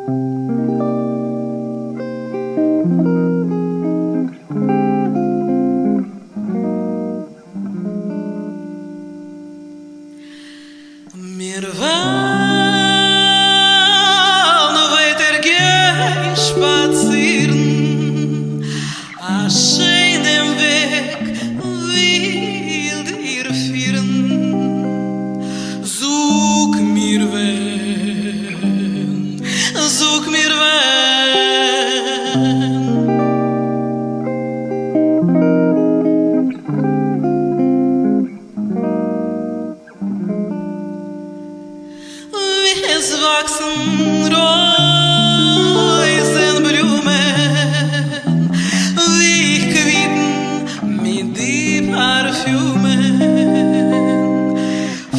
Wir wollen weiter gehen spazieren, a schönen Weg will dir führen. Such mir wen, such mir wen. Es wachsen Rosenblumen, wie Quitten mit die Parfümen.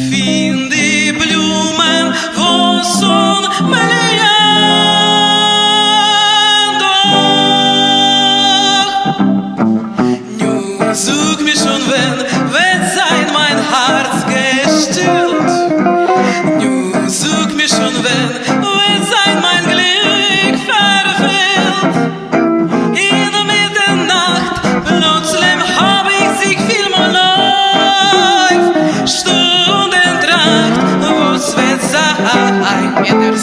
Find die Blumen, wo Sonne blühen. Doch nu such mich schon, wenn wird sein mein Herz gestillt. Such mich schon, wenn sein mein Glück verfehlt. In der Mitternacht plötzlich hab ich sich viel mal live. Stunden Tracht, wo's wird sein mit der